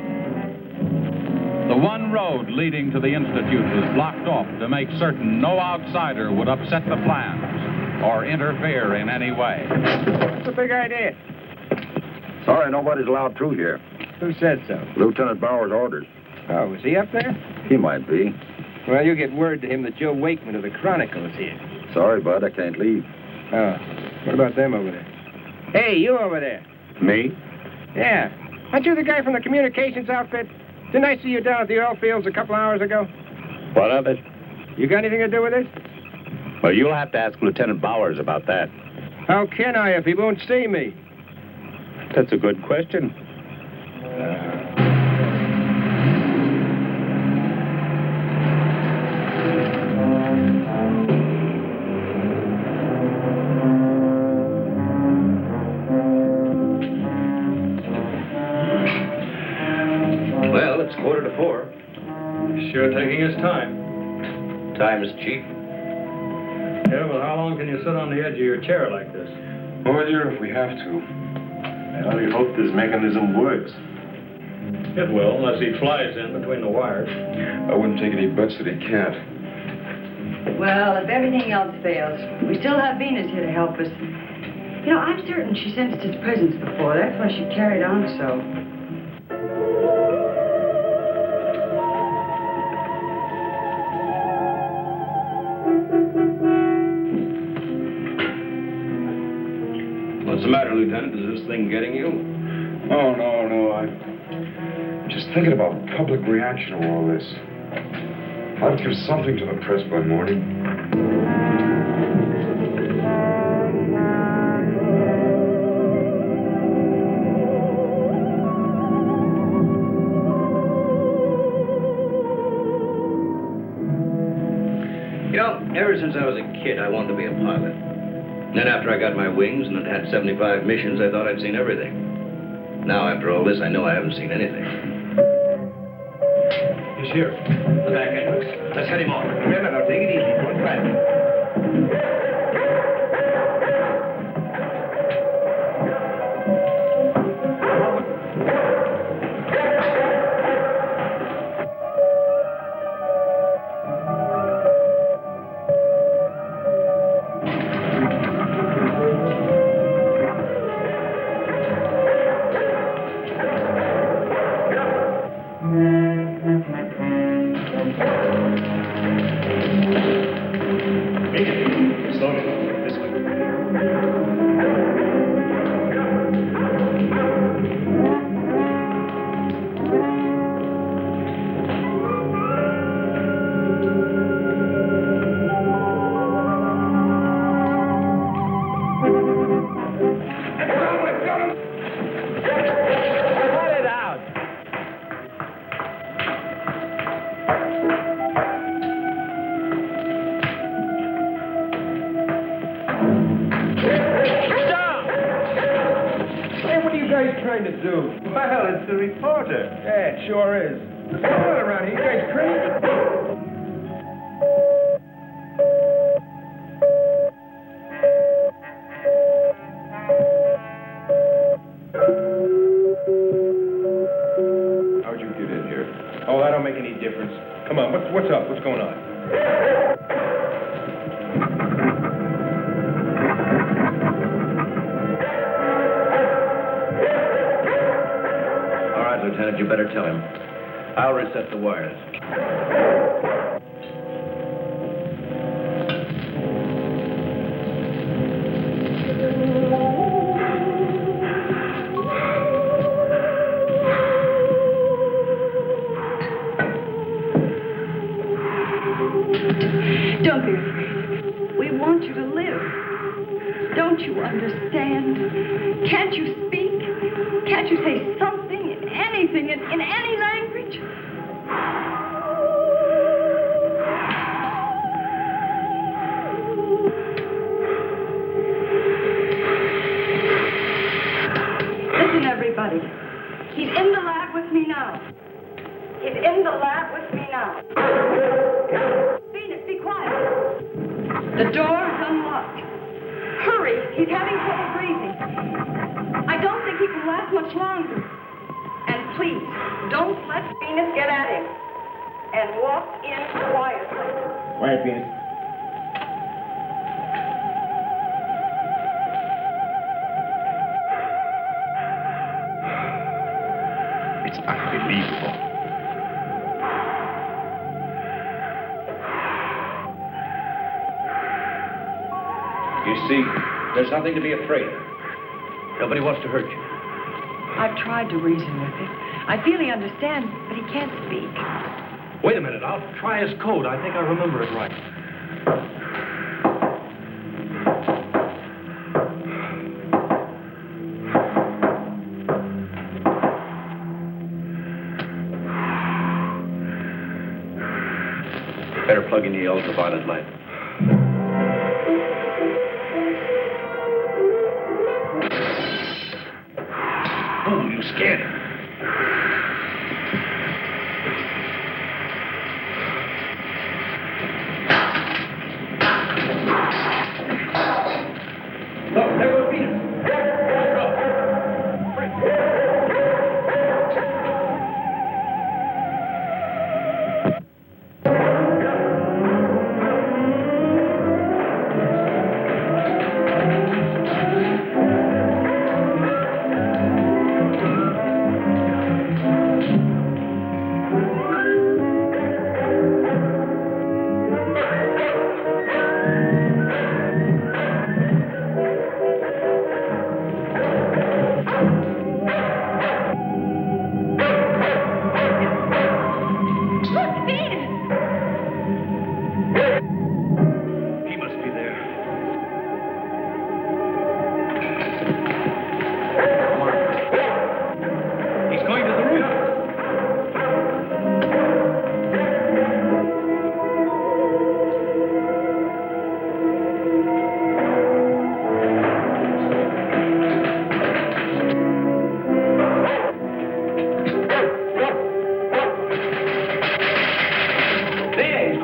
The one road leading to the Institute was blocked off to make certain no outsider would upset the plans or interfere in any way. What's the big idea? Sorry, nobody's allowed through here. Who said so? Lieutenant Bauer's orders. Oh, is he up there? He might be. Well, you get word to him that Joe Wakeman of the Chronicle is here. Sorry, bud, I can't leave. Oh, what about them over there? Hey, you over there. Me? Yeah. Aren't you the guy from the communications outfit? Didn't I see you down at the oil fields a couple hours ago? What of it? You got anything to do with this? Well, you'll have to ask Lieutenant Bowers about that. How can I if he won't see me? That's a good question. Well, it's 3:45. Sure taking his time. Time is cheap. Yeah, well, how long can you sit on the edge of your chair like this? Well, dear, if we have to. I only hope this mechanism works. It will, unless he flies in between the wires. I wouldn't take any bets that he can't. Well, if everything else fails, we still have Venus here to help us. You know, I'm certain she sensed his presence before. That's why she carried on so. What's the matter, Lieutenant? Is this thing getting you? Oh, no. I'm just thinking about public reaction to all this. I'll give something to the press by morning. You know, ever since I was a kid, I wanted to be a pilot. And then after I got my wings and had 75 missions, I thought I'd seen everything. Now, after all this, I know I haven't seen anything. He's here. The back entrance. Let's head him off. Remember, now, take it easy. Don't crash. trying to do? Well, it's the reporter. Yeah, it sure is. What's going on around here? You guys crazy? How'd you get in here? Oh, that don't make any difference. Come on, what's up? What's going on? Lieutenant, you better tell him. I'll reset the wires. Don't be afraid. We want you to live. Don't you understand? Can't you speak? Can't you say something? Anything in any language? Listen, everybody. He's in the lab with me now. He's in the lab with me now. Venus, be quiet. The door is unlocked. Hurry. He's having trouble breathing. I don't think he can last much longer. And please, don't let Venus get at him. And walk in quietly. Quiet, Venus. It's unbelievable. You see, there's nothing to be afraid of. Nobody wants to hurt you. I've tried to reason with him. I feel he understands, but he can't speak. Wait a minute, I'll try his code. I think I remember it right. Better plug in the ultraviolet light. Oh, you scared her. Look, there goes Venus.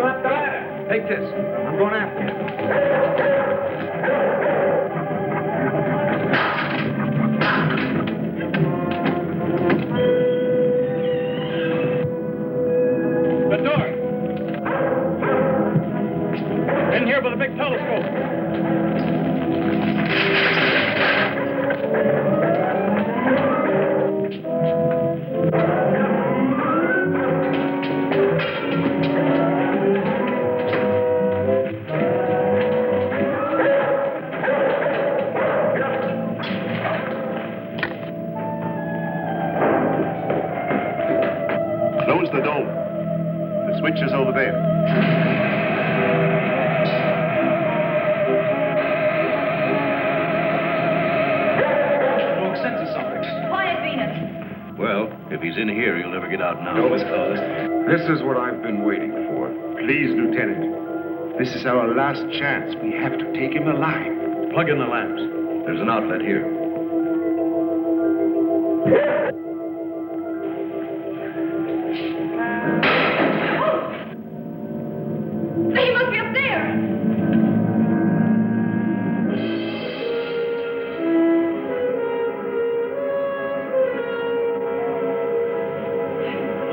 Go up the ladder. Take this. I'm going after you. The door. In here with a big telescope. Close the dome. The switch is over there. Wrong sense of something. Quiet, Venus. Well, if he's in here, he'll never get out now. Door was closed. This is what I've been waiting for. Please, Lieutenant. This is our last chance. We have to take him alive. Plug in the lamps. There's an outlet here. He must be up there.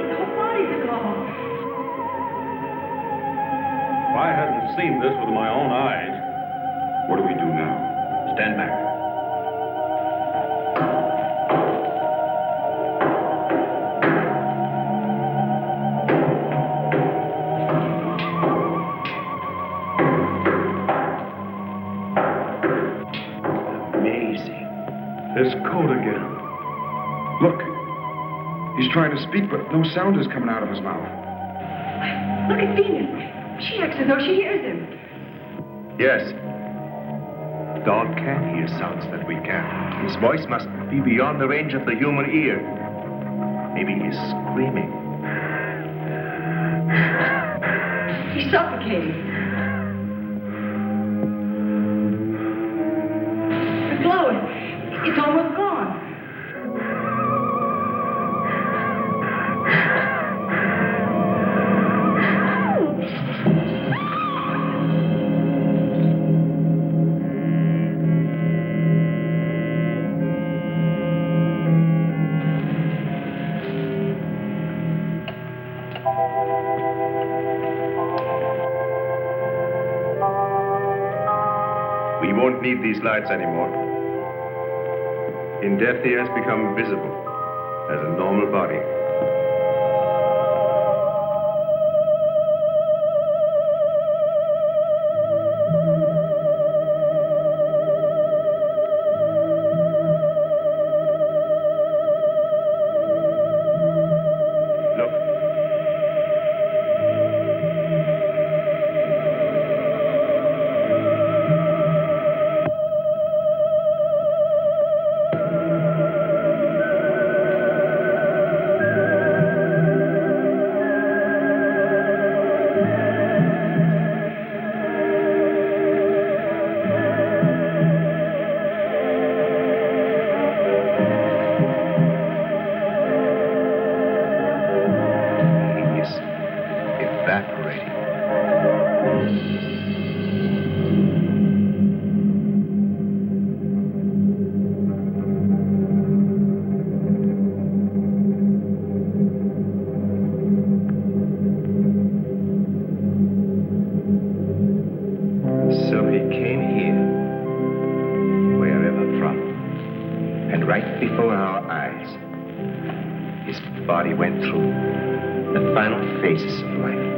The whole bodies are gone. If I hadn't seen this with my own eyes. What do we do now? Stand back. There's code again. Look. He's trying to speak, but no sound is coming out of his mouth. Look at Venus. She acts as though she hears him. Yes. Dawn can hear sounds that we can. His voice must be beyond the range of the human ear. Maybe he's screaming. He's suffocating. The glow, it's almost gone. We won't need these lights anymore. In death, he has become visible as a normal body. So he came here, wherever from, and right before our eyes, his body went through the final phases of life.